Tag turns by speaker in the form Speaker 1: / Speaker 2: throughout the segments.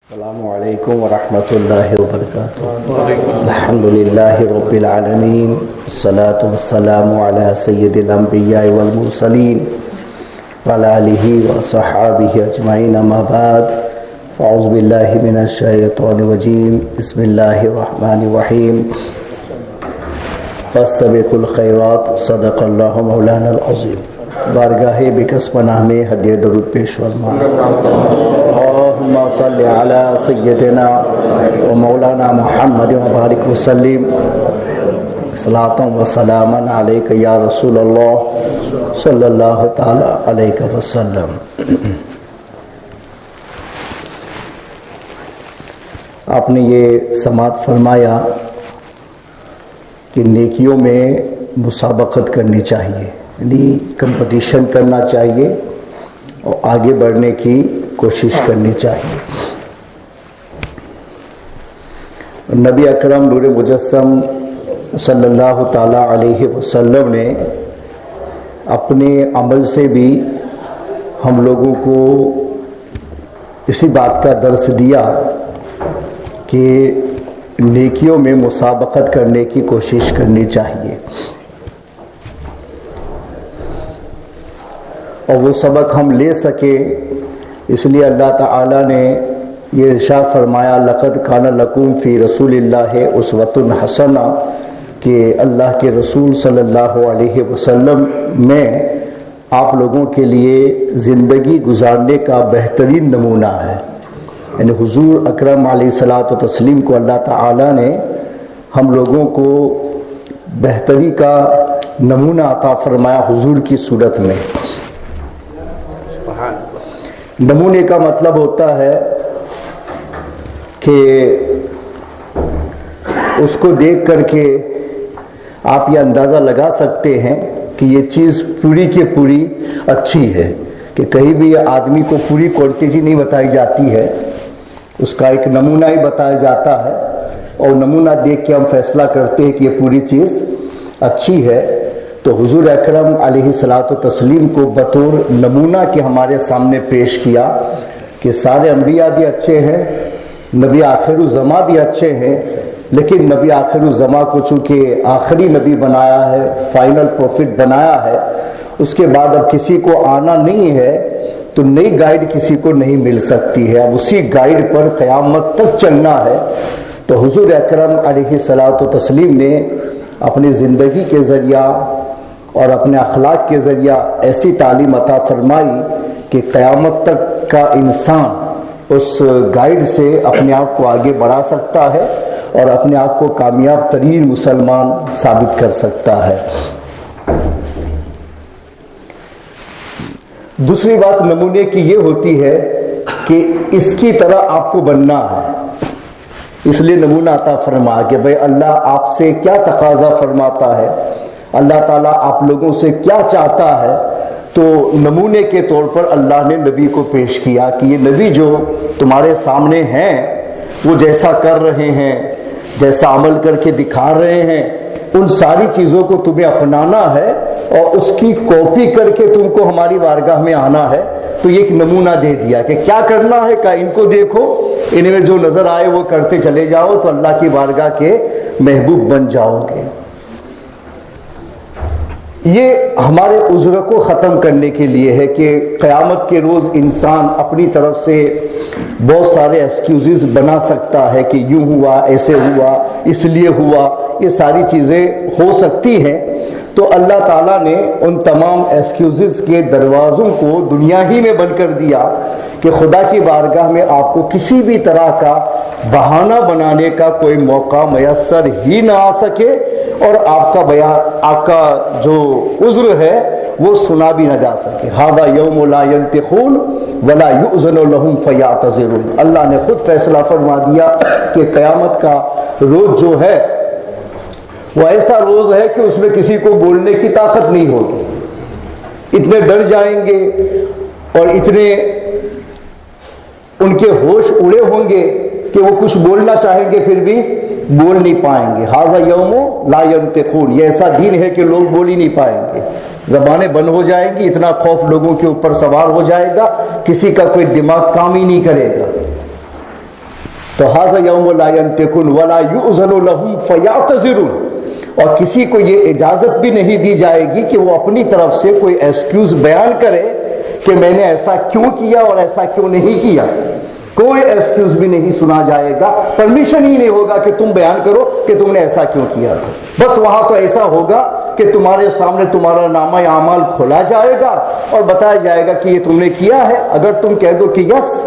Speaker 1: السلام علیکم ورحمۃ اللہ وبرکاتہ۔ الحمد للہ رب العالمین، الصلاۃ والسلام علی سید الانبیاء والمرسلین وعلی آلہ وصحابہ اجمعین، اما بعد، اعوذ باللہ من الشیطان الرجیم، بسم اللہ الرحمن الرحیم، فاستبقوا الخیرات، صدق اللہ مولانا العظیم۔ بارگاہ بکس پناہ میں ہدیہ درود پیش فرما۔ اللہم صلی علی سیدنا و مولانا محمد وبارک وسلم، صلاۃ و سلام علیک یا رسول اللہ صلی اللہ تعالی علیہ وسلم۔ آپ نے یہ سماعت فرمایا کہ نیکیوں میں مسابقت کرنی چاہیے، یعنی کمپٹیشن کرنا چاہیے اور آگے بڑھنے کی کوشش کرنی چاہیے۔ نبی اکرم نور مجسم صلی اللہ تعالی علیہ وسلم نے اپنے عمل سے بھی ہم لوگوں کو اسی بات کا درس دیا کہ نیکیوں میں مسابقت کرنے کی کوشش کرنی چاہیے، اور وہ سبق ہم لے سکیں اس لیے اللہ تعالی نے یہ ارشاد فرمایا، لقد کان لکم فی رسول اللہ اسوۃ حسنہ، کہ اللہ کے رسول صلی اللہ علیہ وسلم میں آپ لوگوں کے لیے زندگی گزارنے کا بہترین نمونہ ہے۔ یعنی حضور اکرم علیہ الصلاۃ والتسلیم کو اللہ تعالی نے ہم لوگوں کو بہتری کا نمونہ عطا فرمایا حضور کی صورت میں۔ نمونے کا مطلب ہوتا ہے کہ اس کو دیکھ کر کے آپ یہ اندازہ لگا سکتے ہیں کہ یہ چیز پوری کی پوری اچھی ہے، کہ کہیں بھی آدمی کو پوری کوانٹٹی نہیں بتائی جاتی ہے، اس کا ایک نمونہ ہی بتایا جاتا ہے، اور نمونہ دیکھ کے ہم فیصلہ کرتے ہیں کہ یہ پوری چیز اچھی ہے۔ تو حضور اکرم علیہ الصلاۃ والتسلیم کو بطور نمونہ کے ہمارے سامنے پیش کیا کہ سارے انبیاء بھی اچھے ہیں، نبی آخر الزماں بھی اچھے ہیں، لیکن نبی آخر الزماں کو چونکہ آخری نبی بنایا ہے، فائنل پروفٹ بنایا ہے، اس کے بعد اب کسی کو آنا نہیں ہے تو نئی گائیڈ کسی کو نہیں مل سکتی ہے، اب اسی گائیڈ پر قیامت تک چلنا ہے۔ تو حضور اکرم علیہ الصلاۃ والتسلیم نے اپنی زندگی کے ذریعہ اور اپنے اخلاق کے ذریعہ ایسی تعلیم عطا فرمائی کہ قیامت تک کا انسان اس گائیڈ سے اپنے آپ کو آگے بڑھا سکتا ہے اور اپنے آپ کو کامیاب ترین مسلمان ثابت کر سکتا ہے۔ دوسری بات نمونے کی یہ ہوتی ہے کہ اس کی طرح آپ کو بننا ہے، اس لیے نمونہ عطا فرما کہ بھئی اللہ آپ سے کیا تقاضا فرماتا ہے، اللہ تعالیٰ آپ لوگوں سے کیا چاہتا ہے۔ تو نمونے کے طور پر اللہ نے نبی کو پیش کیا کہ یہ نبی جو تمہارے سامنے ہیں وہ جیسا کر رہے ہیں، جیسا عمل کر کے دکھا رہے ہیں، ان ساری چیزوں کو تمہیں اپنانا ہے اور اس کی کاپی کر کے تم کو ہماری بارگاہ میں آنا ہے۔ تو یہ ایک نمونہ دے دیا کہ کیا کرنا ہے، کہ ان کو دیکھو، ان میں جو نظر آئے وہ کرتے چلے جاؤ تو اللہ کی بارگاہ کے محبوب بن جاؤ گے۔ یہ ہمارے عذر کو ختم کرنے کے لیے ہے کہ قیامت کے روز انسان اپنی طرف سے بہت سارے ایکسکیوزز بنا سکتا ہے کہ یوں ہوا، ایسے ہوا، اس لیے ہوا، یہ ساری چیزیں ہو سکتی ہیں۔ تو اللہ تعالیٰ نے ان تمام ایکسکیوزز کے دروازوں کو دنیا ہی میں بند کر دیا کہ خدا کی بارگاہ میں آپ کو کسی بھی طرح کا بہانہ بنانے کا کوئی موقع میسر ہی نہ آ سکے، اور آپ کا جو عذر ہے وہ سنا بھی نہ جا سکے۔ ھذا یوم لا ینطقون ولا یؤذن لهم فیعتذرون، اللہ نے خود فیصلہ فرما دیا کہ قیامت کا روز جو ہے وہ ایسا روز ہے کہ اس میں کسی کو بولنے کی طاقت نہیں ہوگی، اتنے ڈر جائیں گے اور اتنے ان کے ہوش اڑے ہوں گے کہ وہ کچھ بولنا چاہیں گے پھر بھی بول نہیں پائیں گے۔ ھذا یوم لا ینطقون، یہ ایسا دن ہے کہ لوگ بول ہی نہیں پائیں گے، زبانیں بند ہو جائیں گی، اتنا خوف لوگوں کے اوپر سوار ہو جائے گا، کسی کا کوئی دماغ کام ہی نہیں کرے گا۔ تو ھذا یوم لا ینطقون ولا یؤذن لهم فیعتذرون، اور کسی کو یہ اجازت بھی نہیں دی جائے گی کہ وہ اپنی طرف سے کوئی ایکسکیوز بیان کرے کہ میں نے ایسا کیوں کیا اور ایسا کیوں نہیں کیا. کوئی ایکسکیوز بھی نہیں سنا جائے گا، پرمیشن ہی نہیں ہوگا کہ تم بیان کرو کہ تم نے ایسا کیوں کیا تھا. بس وہاں تو ایسا ہوگا کہ تمہارے سامنے تمہارا نامہ اعمال کھولا جائے گا اور بتایا جائے گا کہ یہ تم نے کیا ہے. اگر تم کہہ دو کہ یس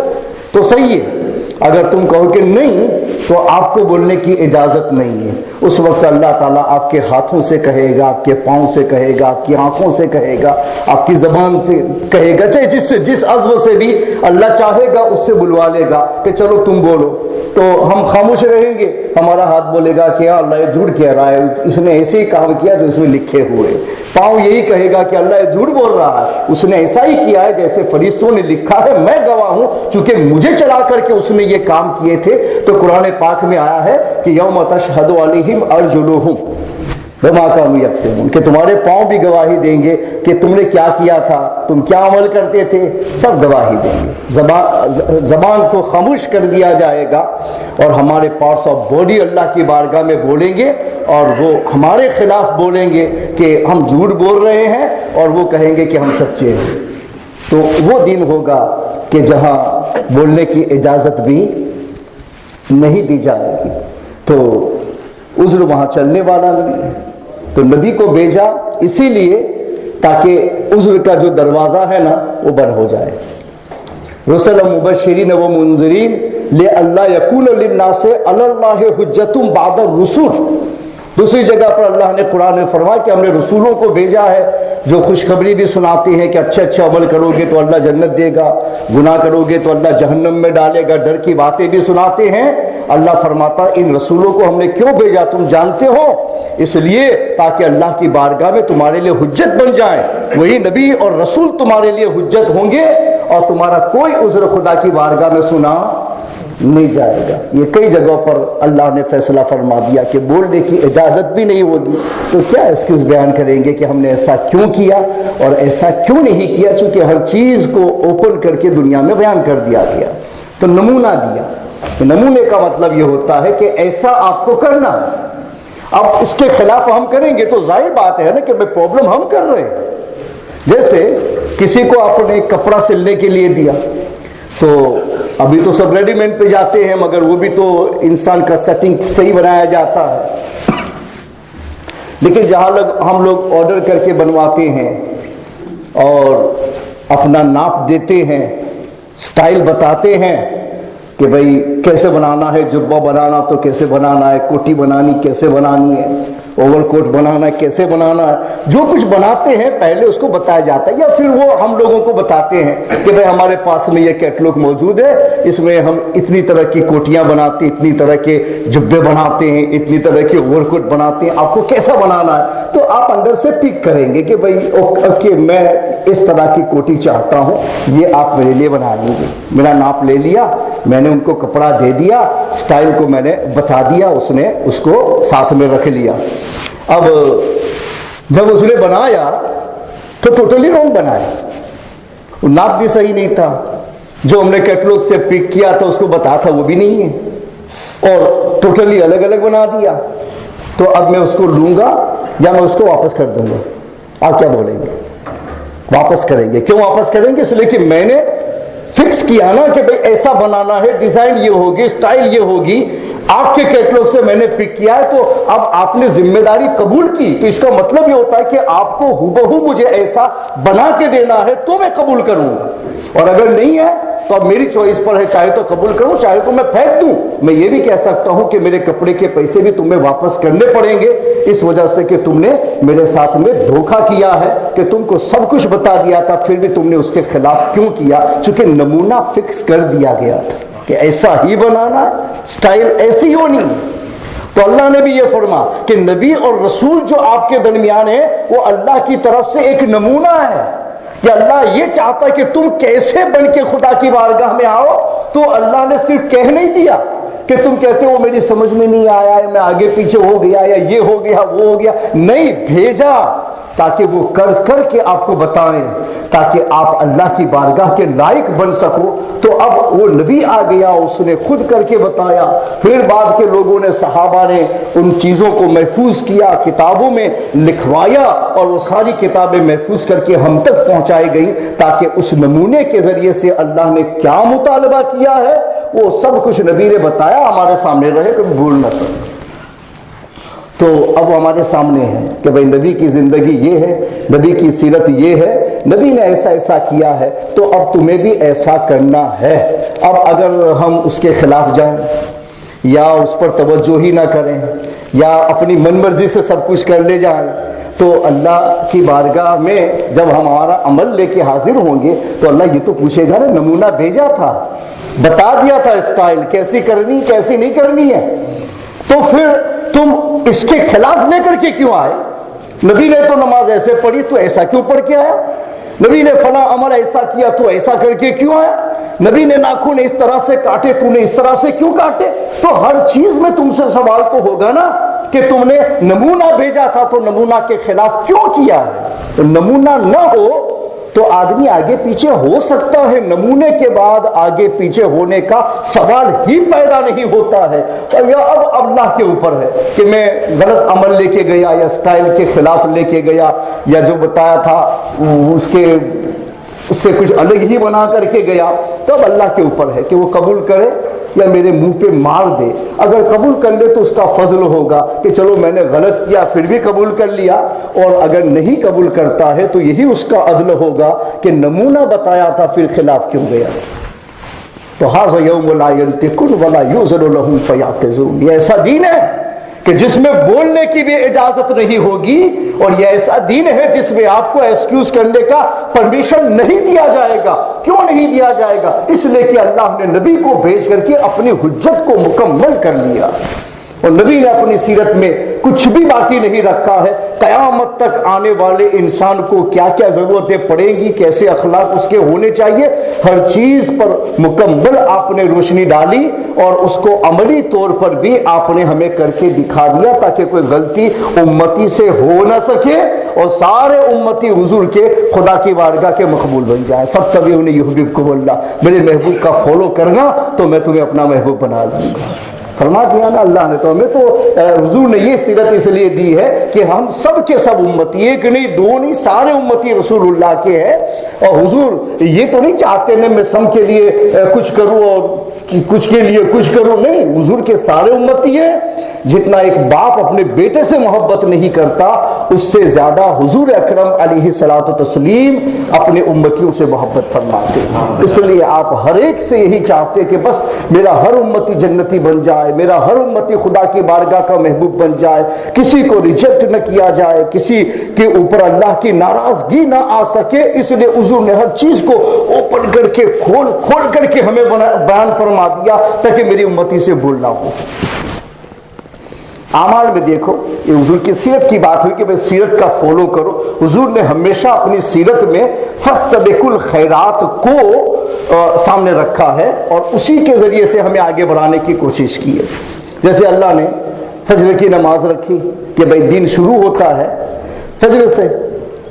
Speaker 1: تو صحیح ہے، اگر تم کہو کہ نہیں تو آپ کو بولنے کی اجازت نہیں ہے. اس وقت اللہ تعالیٰ آپ کے ہاتھوں سے کہے گا، آپ کے پاؤں سے کہے گا، آپ کی آنکھوں سے کہے گا، آپ کی زبان سے کہے گا، چاہے جس عضو سے بھی اللہ چاہے گا اس سے بلوا لے گا کہ چلو تم بولو. تو ہم خاموش رہیں گے، ہمارا ہاتھ بولے گا کہ اللہ یہ جھوٹ کہہ رہا ہے، اس نے ایسے ہی کام کیا جو اس میں لکھے ہوئے. پاؤں یہی کہے گا کہ اللہ یہ جھوٹ بول رہا ہے، اس نے ایسا ہی کیا ہے جیسے فرشتوں نے لکھا ہے، میں گواہ ہوں چونکہ مجھے چلا کر کے اس نے یہ کام کیے تھے. تو قرآن پاک میں آیا ہے کہ یوم تشہد علیہم ارجلہم بما کانوا یکسبون، کہ تمہارے پاؤں بھی گواہی دیں گے کہ تم نے کیا کیا تھا، تم کیا عمل کرتے تھے، سب گواہی دیں گے. زبان کو خاموش کر دیا جائے گا اور ہمارے پارٹس آف باڈی اللہ کی بارگاہ میں بولیں گے اور وہ ہمارے خلاف بولیں گے کہ ہم جھوٹ بول رہے ہیں اور وہ کہیں گے کہ ہم سچے ہیں. تو وہ دن ہوگا کہ جہاں بولنے کی اجازت بھی نہیں دی جائے گی. تو عذر وہاں چلنے والا نہیں ہے. تو نبی کو بھیجا اسی لیے تاکہ عذر کا جو دروازہ ہے نا وہ بند ہو جائے. رسلا مبشرین و منذرین لئلا یکون للناس علی اللہ حجۃ بعد الرسل. دوسری جگہ پر اللہ نے قرآن میں فرمایا کہ ہم نے رسولوں کو بھیجا ہے جو خوشخبری بھی سناتے ہیں کہ اچھے اچھے عمل کرو گے تو اللہ جنت دے گا، گناہ کرو گے تو اللہ جہنم میں ڈالے گا، ڈر کی باتیں بھی سناتے ہیں. اللہ فرماتا ان رسولوں کو ہم نے کیوں بھیجا تم جانتے ہو؟ اس لیے تاکہ اللہ کی بارگاہ میں تمہارے لیے حجت بن جائیں. وہی نبی اور رسول تمہارے لیے حجت ہوں گے اور تمہارا کوئی عذر خدا کی بارگاہ میں سنا نہیں جائے گا. یہ کئی جگہوں پر اللہ نے فیصلہ فرما دیا کہ بولنے کی اجازت بھی نہیں ہوگی. تو کیا ایکسکیوز بیان کریں گے کہ ہم نے ایسا کیوں کیا اور ایسا کیوں نہیں کیا، چونکہ ہر چیز کو اوپن کر کے دنیا میں بیان کر دیا گیا. تو نمونہ دیا. نمونے کا مطلب یہ ہوتا ہے کہ ایسا آپ کو کرنا ہے. اب اس کے خلاف ہم کریں گے تو ظاہر بات ہے نا کہ پرابلم ہم کر رہے ہیں. جیسے کسی کو آپ نے کپڑا سلنے کے لیے دیا تو ابھی تو سب ریڈی میڈ پہ جاتے ہیں، مگر وہ بھی تو انسان کا سیٹنگ صحیح بنایا جاتا ہے. لیکن جہاں ہم لوگ آرڈر کر کے بنواتے ہیں اور اپنا ناپ دیتے ہیں، سٹائل بتاتے ہیں کہ بھئی کیسے بنانا ہے، جبہ بنانا تو کیسے بنانا ہے، کوٹی بنانی کیسے بنانی ہے، اوور کوٹ بنانا ہے کیسے بنانا ہے. جو کچھ بناتے ہیں پہلے اس کو بتایا جاتا ہے، یا پھر وہ ہم لوگوں کو بتاتے ہیں کہ بھئی ہمارے پاس میں یہ کیٹلاگ موجود ہے، اس میں ہم اتنی طرح کی کوٹیاں بناتے ہیں، اتنی طرح کے جبے بناتے ہیں، اتنی طرح کے اوور کوٹ بناتے ہیں، آپ کو کیسا بنانا ہے. تو آپ اندر سے پک کریں گے کہ بھئی کہ میں اس طرح کی کوٹی چاہتا ہوں، یہ آپ میرے لیے بنا لیجیے. میرا ناپ لے لیا، میں نے ان کو کپڑا دے دیا، سٹائل کو میں نے بتا دیا، اس نے اس کو ساتھ میں رکھ لیا. اب جب اس نے بنایا تو ٹوٹلی رونگ بنایا، ناپ بھی صحیح نہیں تھا، جو ہم نے کیٹلاگ سے پک کیا تھا اس کو بتا تھا وہ بھی نہیں ہے، اور ٹوٹلی الگ الگ بنا دیا. تو اب میں اس کو لوں گا یا میں اس کو واپس کر دوں گا؟ آپ کیا بولیں گے؟ واپس کریں گے. کیوں واپس کریں گے؟ اس لیے کہ میں نے فکس کیا نا کہ بھئی ایسا بنانا ہے، ڈیزائن یہ ہوگی، سٹائل یہ ہوگی، آپ کے کیٹلاگ سے میں نے پک کیا ہے. تو اب آپ نے ذمہ داری قبول کی، تو اس کا مطلب یہ ہوتا ہے کہ آپ کو ہو مجھے ایسا بنا کے دینا ہے تو میں قبول کروں گا، اور اگر نہیں ہے تو اب میری چوائس پر ہے، چاہے تو قبول کروں چاہے تو میں پھینک دوں. میں یہ بھی کہہ سکتا ہوں کہ میرے کپڑے کے پیسے بھی تمہیں واپس کرنے پڑیں گے، اس وجہ سے کہ تم نے میرے ساتھ میں دھوکہ کیا ہے، کہ تم کو سب کچھ بتا دیا تھا پھر بھی تم نے اس کے خلاف کیوں کیا. چونکہ نمونہ فکس کر دیا گیا تھا کہ ایسا ہی بنانا ہے، سٹائل ایسی ہونی. تو اللہ نے بھی یہ فرما کہ نبی اور رسول جو آپ کے درمیان ہے وہ اللہ کی طرف سے ایک نمونہ ہے، کہ اللہ یہ چاہتا ہے کہ تم کیسے بن کے خدا کی بارگاہ میں آؤ. تو اللہ نے صرف کہہ نہیں دیا کہ تم کہتے ہو میری سمجھ میں نہیں آیا ہے، میں آگے پیچھے ہو گیا یا یہ ہو گیا وہ ہو گیا، نہیں، بھیجا تاکہ وہ کر کر کے آپ کو بتائیں تاکہ آپ اللہ کی بارگاہ کے لائق بن سکو. تو اب وہ نبی آ گیا, اس نے خود کر کے بتایا. پھر بعد کے لوگوں نے, صحابہ نے ان چیزوں کو محفوظ کیا, کتابوں میں لکھوایا, اور وہ ساری کتابیں محفوظ کر کے ہم تک پہنچائی گئی تاکہ اس نمونے کے ذریعے سے اللہ نے کیا مطالبہ کیا ہے وہ سب کچھ نبی نے بتایا, ہمارے سامنے رہے, کبھی بھول نہ سکے. تو اب ہمارے سامنے ہے کہ بھئی نبی کی زندگی یہ ہے, نبی کی سیرت یہ ہے, نبی نے ایسا ایسا کیا ہے, تو اب تمہیں بھی ایسا کرنا ہے. اب اگر ہم اس کے خلاف جائیں یا اس پر توجہ ہی نہ کریں یا اپنی من مرضی سے سب کچھ کر لے جائیں, تو اللہ کی بارگاہ میں جب ہمارا عمل لے کے حاضر ہوں گے تو اللہ یہ تو پوچھے گا نا, نمونہ بھیجا تھا, بتا دیا تھا اسٹائل کیسی کرنی کیسی نہیں کرنی ہے, تو پھر تم اس کے خلاف لے کر کے کیوں آئے؟ نبی نے تو نماز ایسے پڑھی تو ایسا کیوں پڑھ کے آیا؟ نبی نے فلاں عمل ایسا کیا تو ایسا کر کے کیوں آیا؟ نبی نے ناخن اس طرح سے کاٹے تو نے اس طرح سے کیوں کاٹے؟ تو ہر چیز میں تم سے سوال تو ہوگا نا کہ تم نے نمونہ بھیجا تھا تو نمونہ کے خلاف کیوں کیا ہے؟ تو نمونہ نہ ہو تو آدمی آگے پیچھے ہو سکتا ہے, نمونے کے بعد آگے پیچھے ہونے کا سوال ہی پیدا نہیں ہوتا ہے. اور یہ اب اللہ کے اوپر ہے کہ میں غلط عمل لے کے گیا یا اسٹائل کے خلاف لے کے گیا یا جو بتایا تھا اس سے کچھ الگ ہی بنا کر کے گیا, تو اب اللہ کے اوپر ہے کہ وہ قبول کرے یا میرے منہ پہ مار دے. اگر قبول کر لے تو اس کا فضل ہوگا کہ چلو میں نے غلط کیا پھر بھی قبول کر لیا, اور اگر نہیں قبول کرتا ہے تو یہی اس کا عدل ہوگا کہ نمونہ بتایا تھا پھر خلاف کیوں گیا. تو ھذا یوم لا ینطقون ولا یؤذن لهم فیعتذرون, یہ ایسا دین ہے کہ جس میں بولنے کی بھی اجازت نہیں ہوگی, اور یہ ایسا دین ہے جس میں آپ کو ایکسکیوز کرنے کا پرمیشن نہیں دیا جائے گا. کیوں نہیں دیا جائے گا؟ اس لیے کہ اللہ نے نبی کو بھیج کر کے اپنی حجت کو مکمل کر لیا, اور نبی نے اپنی سیرت میں کچھ بھی باقی نہیں رکھا ہے. قیامت تک آنے والے انسان کو کیا کیا ضرورتیں پڑیں گی, کیسے اخلاق اس کے ہونے چاہیے, ہر چیز پر مکمل آپ نے روشنی ڈالی, اور اس کو عملی طور پر بھی آپ نے ہمیں کر کے دکھا دیا تاکہ کوئی غلطی امتی سے ہو نہ سکے اور سارے امتی حضور کے خدا کی بارگاہ کے مقبول بن جائے. فاتبعونی یحببکم اللہ, میرے محبوب کا فالو کرنا تو میں تمہیں اپنا محبوب بنا دوں گا. فرما دیا نا اللہ نے. تو ہمیں تو حضور نے یہ سیرت اس لیے دی ہے کہ ہم سب کے سب امتی, ایک نہیں دو نہیں, سارے امتی رسول اللہ کے ہیں. اور حضور یہ تو نہیں چاہتے نا میں سب کے لیے کچھ کروں اور کچھ کے لیے کچھ کروں, نہیں, حضور کے سارے امتی ہیں. جتنا ایک باپ اپنے بیٹے سے محبت نہیں کرتا اس سے زیادہ حضور اکرم علیہ الصلوۃ والتسلیم اپنے امتیوں سے محبت فرماتے ہیں. اس لیے آپ ہر ایک سے یہی چاہتے کہ بس میرا ہر امتی جنتی بن جائے, میرا ہر امتی خدا کی بارگاہ کا محبوب بن جائے, کسی کو ریجیکٹ نہ کیا جائے, کسی کے اوپر اللہ کی ناراضگی نہ آ سکے. اس لیے حضور نے ہر چیز کو اوپن کر کے کھول کر کے ہمیں بیان فرما دیا تاکہ میری امتی سے بھول نہ ہو. اعمال میں دیکھو, یہ حضور کی سیرت کی بات ہوئی کہ بھئی سیرت کا فالو کرو. حضور نے ہمیشہ اپنی سیرت میں فاستبقوا الخیرات کو سامنے رکھا ہے اور اسی کے ذریعے سے ہمیں آگے بڑھانے کی کوشش کی ہے. جیسے اللہ نے فجر کی نماز رکھی کہ بھئی دن شروع ہوتا ہے فجر سے,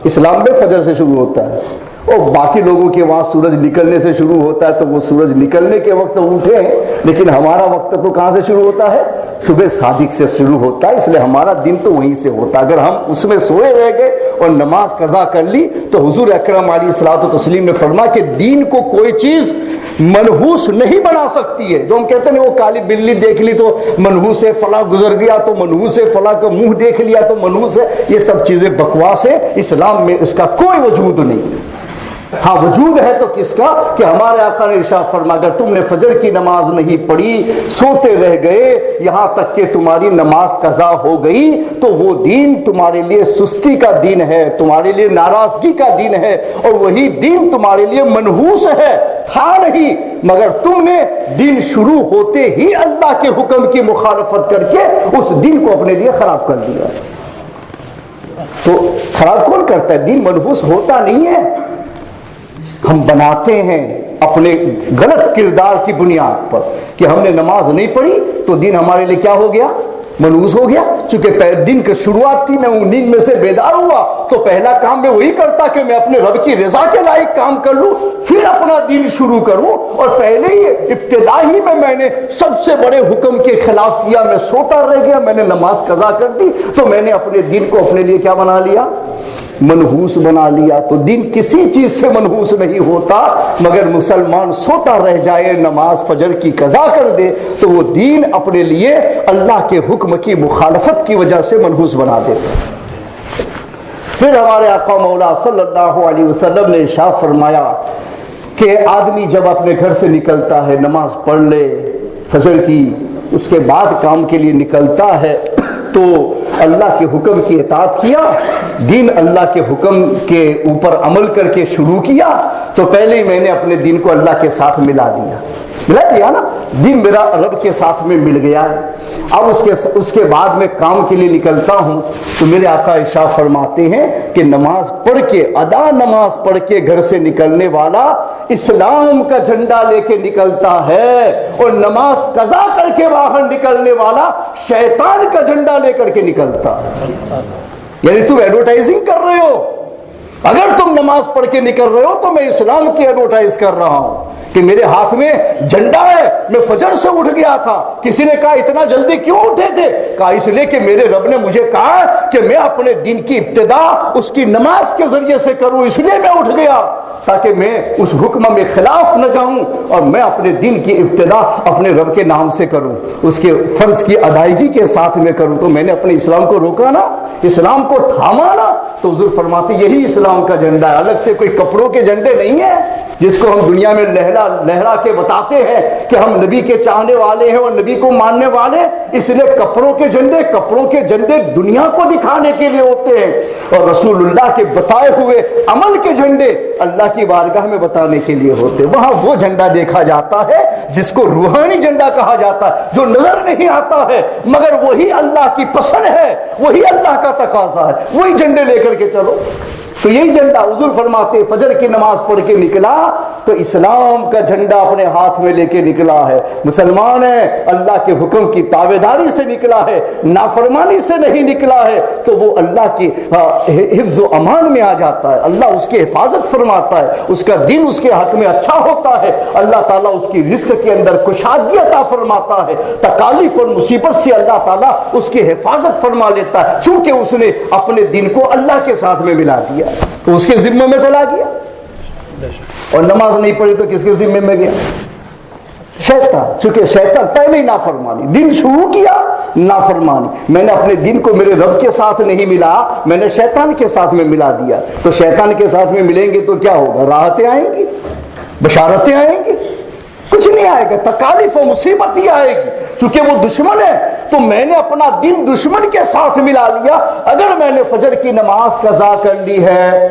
Speaker 1: اسلام میں فجر سے شروع ہوتا ہے, اور باقی لوگوں کے وہاں سورج نکلنے سے شروع ہوتا ہے تو وہ سورج نکلنے کے وقت اٹھے ہیں, لیکن ہمارا وقت تو کہاں سے شروع ہوتا ہے؟ صبح صادق سے شروع ہوتا ہے. اس لیے ہمارا دن تو وہیں سے ہوتا ہے. اگر ہم اس میں سوئے رہ گئے اور نماز قضا کر لی تو حضور اکرم علیہ الصلوۃ والتسلیم نے فرمایا کہ دین کو کوئی چیز منحوس نہیں بنا سکتی ہے. جو ہم کہتے ہیں وہ کالی بلی دیکھ لی تو منحوس ہے, فلاں گزر گیا تو منحوس ہے, فلاں کا منہ دیکھ لیا تو منحوس ہے, یہ سب چیزیں بکواس ہے. اسلام میں اس کا کوئی وجود نہیں. ہاں وجود ہے تو کس کا کہ ہمارے آقا نے ارشاد فرمایا اگر تم نے فجر کی نماز نہیں پڑھی, سوتے رہ گئے یہاں تک کہ تمہاری نماز قضا ہو گئی, تو وہ دین تمہارے لیے سستی کا دین ہے, تمہارے لیے ناراضگی کا دین ہے, اور وہی دین تمہارے لیے منحوس ہے, تھا نہیں, مگر تم نے دین شروع ہوتے ہی اللہ کے حکم کی مخالفت کر کے اس دین کو اپنے لیے خراب کر دیا. تو خراب کون کرتا ہے؟ دین منحوس ہوتا نہیں ہے, ہم بناتے ہیں اپنے غلط کردار کی بنیاد پر کہ ہم نے نماز نہیں پڑھی تو دین ہمارے لیے کیا ہو گیا؟ منحوس ہو گیا. چونکہ دن کی شروعات تھی، میں نیند میں سے بیدار ہوا تو پہلا کام میں وہی کرتا کہ میں اپنے رب کی رضا کے لائق کام کر لوں، پھر اپنا دن شروع کروں، اور پہلے ہی ابتدا ہی میں نے سب سے بڑے حکم کے خلاف کیا، میں سوتا رہ گیا، میں نے نماز قضا کر دی، تو میں نے اپنے دن کو اپنے لیے کیا بنا لیا؟ منحوس بنا لیا۔ تو دن کسی چیز سے منحوس نہیں ہوتا، مگر مسلمان سوتا رہ جائے، نماز فجر کی قضا کر دے تو وہ دین اپنے لیے اللہ کے حکم کی مخالفت کی وجہ سے منحوس بنا دیتا۔ پھر ہمارے آقا مولا صلی اللہ علیہ وسلم نے ارشاد فرمایا کہ آدمی جب اپنے گھر سے نکلتا ہے، نماز پڑھ لے فجر کی، اس کے بعد کام کے لیے نکلتا ہے تو اللہ کے حکم کی اطاعت کیا، دین اللہ کے حکم کے اوپر عمل کر کے شروع کیا، تو پہلے ہی میں نے اپنے دین کو اللہ کے ساتھ ملا دیا نا، دین میرا رب کے ساتھ میں مل گیا ہے۔ اب اس کے بعد میں کام کے لیے نکلتا ہوں تو میرے آقا ارشاد فرماتے ہیں کہ نماز پڑھ کے، ادا نماز پڑھ کے گھر سے نکلنے والا اسلام کا جھنڈا لے کے نکلتا ہے، اور نماز قضا کر کے باہر نکلنے والا شیطان کا جھنڈا لے کر کے نکلتا ہے۔ یعنی تم ایڈورٹائزنگ کر رہے ہو، اگر تم نماز پڑھ کے نکل رہے ہو تو میں اسلام کی ایڈورٹائز کر رہا ہوں کہ میرے ہاتھ میں جھنڈا ہے، میں فجر سے اٹھ گیا تھا۔ کسی نے کہا اتنا جلدی کیوں اٹھے تھے؟ کہا اس لیے کہ میرے رب نے مجھے کہا کہ میں اپنے دن کی ابتدا اس کی نماز کے ذریعے سے کروں، اس لیے میں اٹھ گیا تاکہ میں اس حکم میں خلاف نہ جاؤں، اور میں اپنے دن کی ابتدا اپنے رب کے نام سے کروں، اس کے فرض کی ادائیگی کے ساتھ میں کروں۔ تو میں نے اپنے اسلام کو روکا نا، اسلام کو تھاما نا۔ تو حضور فرماتے یہی اسلام کا جھنڈا ہے، الگ سے کوئی کپڑوں کے جھنڈے نہیں ہیں جس کو ہم دنیا میں لہرا کے بتاتے ہیں کہ ہم نبی کے چاہنے والے ہیں اور نبی کو ماننے والے، اس لیے کپڑوں کے جھنڈے دنیا کو دکھانے کے لیے ہوتے ہیں، اور رسول اللہ کے بتائے ہوئے عمل کے جھنڈے اللہ کی بارگاہ میں بتانے کے لیے ہوتے ہیں۔ وہاں وہ جھنڈا دیکھا جاتا ہے جس کو روحانی جھنڈا کہا جاتا ہے، جو نظر نہیں آتا ہے مگر وہی اللہ کی پسند ہے، وہی اللہ کا تقاضا ہے، وہی جھنڈے لے کر کے چلو۔ تو یہی جھنڈا حضور فرماتے فجر کی نماز پڑھ کے نکلا تو اسلام کا جھنڈا اپنے ہاتھ میں لے کے نکلا ہے، مسلمان ہے، اللہ کے حکم کی تابعداری سے نکلا ہے، نافرمانی سے نہیں نکلا ہے، تو وہ اللہ کی حفظ و امان میں آ جاتا ہے، اللہ اس کی حفاظت فرماتا ہے، اس کا دن اس کے حق میں اچھا ہوتا ہے، اللہ تعالیٰ اس کی رزق کے اندر کشادگی عطا فرماتا ہے، تکالیف اور مصیبت سے اللہ تعالیٰ اس کی حفاظت فرما لیتا ہے، چونکہ اس نے اپنے دن کو اللہ کے ساتھ میں ملا دیا تو اس کے ذمے میں چلا گیا، اور نماز نہیں پڑھی تو کس کے ذمے میں گیا؟ شیطان، چونکہ شیطان پہلے ہی نافرمانی، دن شروع کیا نافرمانی، میں نے اپنے دن کو میرے رب کے ساتھ نہیں ملا، میں نے شیطان کے ساتھ میں ملا دیا، تو شیطان کے ساتھ میں ملیں گے تو کیا ہوگا؟ راحتیں آئیں گی، بشارتیں آئیں گی، کچھ نہیں آئے گا، تکالیف و مصیبت ہی آئے گی، چونکہ وہ دشمن ہے۔ تو میں نے اپنا دن دشمن کے ساتھ ملا لیا۔ اگر میں نے فجر کی نماز قضا کر لی ہے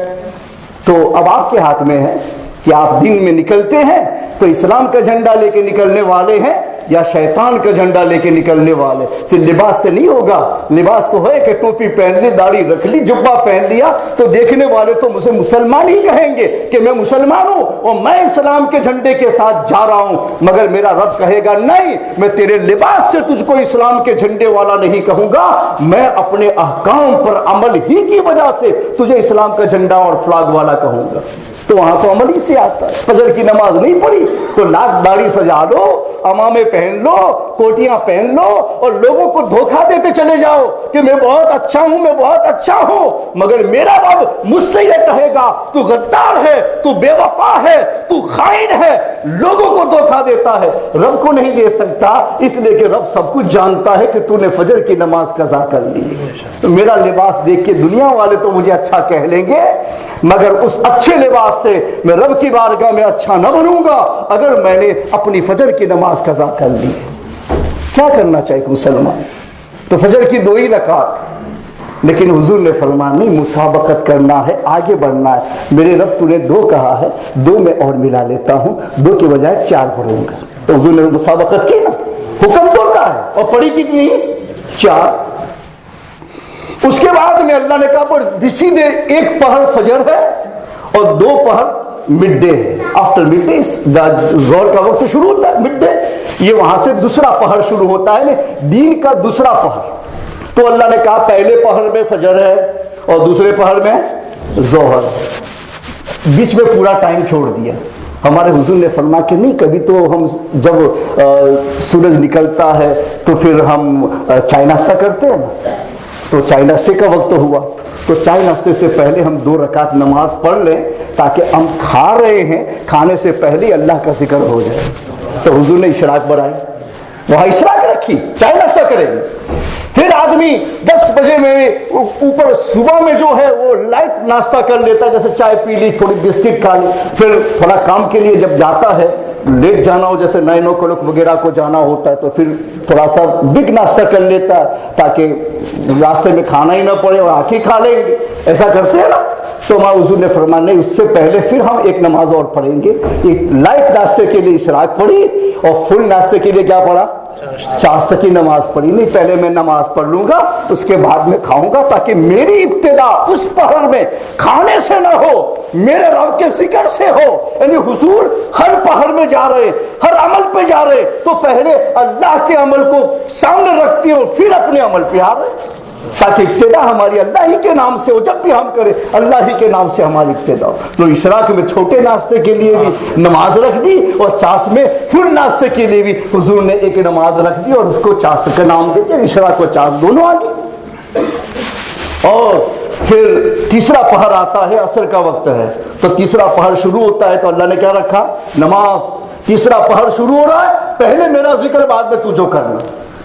Speaker 1: تو اب آپ کے ہاتھ میں ہے کہ آپ دن میں نکلتے ہیں تو اسلام کا جھنڈا لے کے نکلنے والے ہیں یا شیطان کا جھنڈا لے کے نکلنے والے۔ صرف لباس سے نہیں ہوگا، لباس تو ہے کہ ٹوپی پہن لی، داڑھی رکھ لی، جبہ پہن لیا تو دیکھنے والے تو مجھے مسلمان ہی کہیں گے کہ میں مسلمان ہوں اور میں اسلام کے جھنڈے کے ساتھ جا رہا ہوں، مگر میرا رب کہے گا نہیں، میں تیرے لباس سے تجھ کو اسلام کے جھنڈے والا نہیں کہوں گا، میں اپنے احکام پر عمل ہی کی وجہ سے تجھے اسلام کا جھنڈا اور فلاگ والا کہوں گا۔ تو وہاں تو عمل ہی سے آتا ہے۔ فجر کی نماز نہیں پڑھی تو لاکھ داڑھی سجا لو، امامے پہن لو، کوٹیاں پہن لو اور لوگوں کو دھوکہ دیتے چلے جاؤ کہ میں بہت اچھا ہوں، میں بہت اچھا ہوں، مگر میرا رب مجھ سے یہ کہے گا تو غدار ہے، تو بے وفا ہے، تو خائن ہے، لوگوں کو دھوکہ دیتا ہے، رب کو نہیں دے سکتا، اس لیے کہ رب سب کچھ جانتا ہے کہ تو نے فجر کی نماز قضا کر لی۔ تو میرا لباس دیکھ کے دنیا والے تو مجھے اچھا کہہ لیں گے، مگر اس اچھے لباس سے میں رب کی بارگاہ میں اچھا نہ بنوں گا اگر میں نے اپنی فجر کی نماز قضا کر لی۔ کیا کرنا چاہیے مسلمان؟ تو فجر کی 2 ہی رکعت، لیکن حضور نے فرمایا نہیں، مسابقت کرنا ہے، آگے بڑھنا ہے، میرے رب تو نے 2 کہا ہے، 2 میں اور ملا لیتا ہوں، 2 کی بجائے 4 پڑھوں گا۔ تو حضور نے مسابقت کی نا، حکم 2 کا ہے اور پڑھی کتنی؟ 4۔ اس کے بعد میں اللہ نے کہا پر سیدھے 1 پہر فجر ہے اور 2 پہر مڈ ڈے ہے، آفٹر مڈ ڈے زہر کا وقت شروع ہوتا ہے، مڈ ڈے یہ وہاں سے دوسرا پہر شروع ہوتا ہے، دین کا دوسرا پہر۔ تو اللہ نے کہا پہلے پہر میں فجر ہے اور دوسرے پہر میں ظہر، بیچ میں پورا ٹائم چھوڑ دیا۔ ہمارے حضور نے فرمایا کہ نہیں، کبھی تو ہم جب سورج نکلتا ہے تو پھر ہم چائے ناشتہ کرتے ہیں نا، تو چائے ناشتے کا وقت ہوا تو چائے ناشتے سے پہلے ہم 2 رکعت نماز پڑھ لیں تاکہ ہم کھا رہے ہیں، کھانے سے پہلے اللہ کا ذکر ہو جائے۔ تو حضور نے اشراق بڑھائی، وہاں اشراق رکھی، چائے ناشتہ کریں گے۔ پھر آدمی 10 بجے میں اوپر صبح میں جو ہے وہ لائٹ ناشتہ کر لیتا ہے، جیسے چائے پی لی، تھوڑی بسکٹ کھا لی، پھر تھوڑا کام کے لیے جب جاتا ہے، لیٹ جانا ہو جیسے 9 o'clock وغیرہ کو جانا ہوتا ہے تو پھر تھوڑا سا بگ ناشتہ کر لیتا ہے تاکہ راستے میں کھانا ہی نہ پڑے اور آنکھیں کھا لیں گے، ایسا کرتے ہیں نا۔ تو ہمارے حضور نے فرمایا نہیں، اس سے پہلے پھر ہم ایک نماز اور پڑھیں گے۔ ایک لائٹ ناشتے کے لیے اشراق پڑھی اور فل ناشتے کے لیے کیا پڑھا؟ چاشت کی نماز پڑھی۔ نہیں، پہلے میں نماز پڑھ لوں گا، اس کے بعد میں کھاؤں گا، تاکہ میری ابتدا اس پہر میں کھانے سے نہ ہو، میرے رب کے ذکر سے ہو۔ یعنی حضور ہر پہر میں جا رہے، ہر عمل پہ جا رہے، تو پہلے اللہ کے عمل کو سامنے رکھتے ہیں اور پھر اپنے عمل پہ آ رہے، تاکہ ابتدا ہماری اللہ ہی کے نام سے ہو۔ جب بھی ہم کریں اللہ ہی کے نام سے ہماری ابتدا ہو۔ تو اشراق میں چھوٹے ناشتے کے لیے بھی نماز رکھ دی اور چاش میں فل ناشتے کے لیے بھی حضور نے ایک نماز رکھ دی اور اس کو چاش کا نام دیتے، اشراق و چاش دونوں آ گئی۔ اور پھر تیسرا پہر آتا ہے، عصر کا وقت ہے، تو تیسرا پہر شروع ہوتا ہے تو اللہ نے کیا رکھا؟ نماز۔ تیسرا پہر شروع ہو رہا ہے، پہلے میرا ذکر، بعد میں تو جو کرنا۔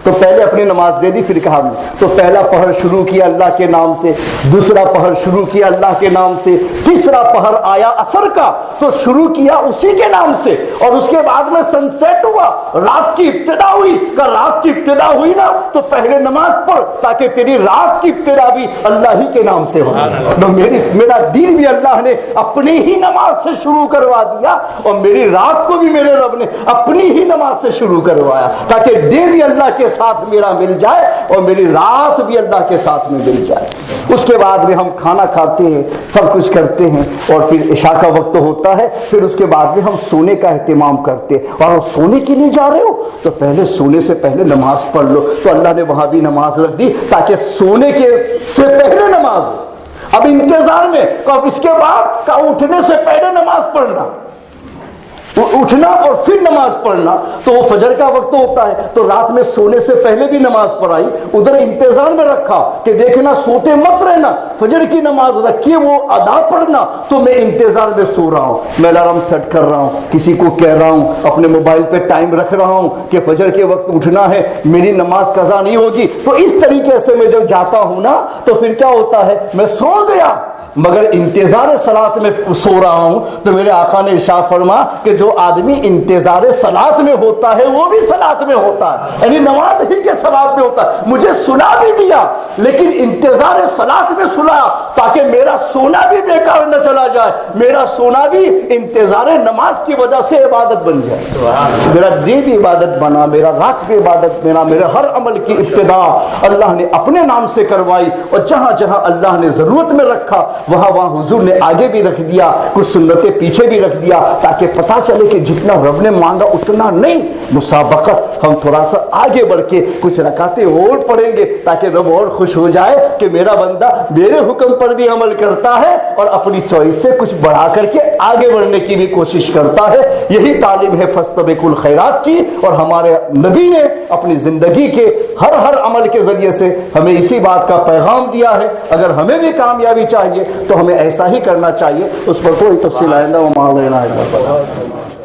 Speaker 1: تو پہلے اپنی نماز دے دی، پھر کہا تو پہلا پہر شروع کیا اللہ کے نام سے، دوسرا پہر شروع کیا اللہ کے نام سے، تیسرا پہر آیا عصر کا تو شروع کیا اسی کے نام سے، اور اس کے بعد میں سن سیٹ ہوا، رات کی ابتدا ہوئی۔ کہ رات کی ابتدا ہوئی نا تو پہلے نماز پڑھ تاکہ تیری رات کی ابتدا بھی اللہ ہی کے نام سے ہو۔ تو میرا دین بھی اللہ نے اپنی ہی نماز سے شروع کروا دیا اور میری رات کو بھی میرے رب نے اپنی ہی نماز سے شروع کروایا، تاکہ ڈے بھی اللہ کے ساتھ میرا مل جائے اور میری رات بھی اللہ کے ساتھ میں مل جائے۔ اس کے بعد میں ہم کھانا کھاتے ہیں، سب کچھ کرتے ہیں، اور پھر عشاء کا وقت ہوتا ہے، پھر اس کے بعد میں ہم سونے کا اہتمام کرتے ہیں۔ اور سونے کے لیے جا رہے ہو تو پہلے سونے سے پہلے نماز پڑھ لو۔ تو اللہ نے وہاں بھی نماز رکھ دی تاکہ سونے کے سے پہلے نماز ہو۔ اب انتظار میں اب اس کے بعد کا اٹھنے سے پہلے نماز پڑھنا، اٹھنا اور پھر نماز پڑھنا، تو وہ فجر کا وقت ہوتا ہے تو رات میں سونے سے پہلے بھی نماز پڑھائی، ادھر انتظار میں رکھا کہ دیکھنا سوتے مت رہنا، فجر کی نماز رکھیے وہ ادا پڑھنا۔ تو میں انتظار میں سو رہا ہوں، میں الارم سیٹ کر رہا ہوں، کسی کو کہہ رہا ہوں، اپنے موبائل پہ ٹائم رکھ رہا ہوں کہ فجر کے وقت اٹھنا ہے، میری نماز قضا نہیں ہوگی۔ تو اس طریقے سے میں جب جاتا ہوں نا تو پھر کیا ہوتا ہے، میں سو گیا مگر انتظار صلاۃ میں سو رہا ہوں۔ تو میرے آقا نے ارشاد فرما کہ جو آدمی انتظار صلاۃ میں ہوتا ہے وہ بھی صلاۃ میں ہوتا ہے، یعنی نماز ہی کے ثواب میں ہوتا ہے۔ مجھے سلا بھی دیا لیکن انتظار صلاۃ میں سلایا تاکہ میرا سونا بھی بیکار نہ چلا جائے، میرا سونا بھی انتظار نماز کی وجہ سے عبادت بن جائے، میرا دین بھی عبادت بنا، میرا رات بھی عبادت بنا، میرے ہر عمل کی ابتدا اللہ نے اپنے نام سے کروائی، اور جہاں جہاں اللہ نے ضرورت میں رکھا وہاں حضور نے آگے بھی رکھ دیا، کچھ سنتیں پیچھے بھی رکھ دیا، تاکہ پتہ چلے کہ جتنا رب نے مانگا اتنا نہیں، مسابقت ہم تھوڑا سا آگے بڑھ کے کچھ رکعتیں اور پڑھیں گے تاکہ رب اور خوش ہو جائے کہ میرا بندہ میرے حکم پر بھی عمل کرتا ہے اور اپنی چوائس سے کچھ بڑھا کر کے آگے بڑھنے کی بھی کوشش کرتا ہے۔ یہی تعلیم ہے فاستبقوا الخیرات کی، اور ہمارے نبی نے اپنی زندگی کے ہر عمل کے ذریعے سے ہمیں اسی بات کا پیغام دیا ہے۔ اگر ہمیں بھی کامیابی چاہیے تو ہمیں ایسا ہی کرنا چاہیے۔ اس پر کوئی تفصیل آئندہ وما علینا الا البلاغ۔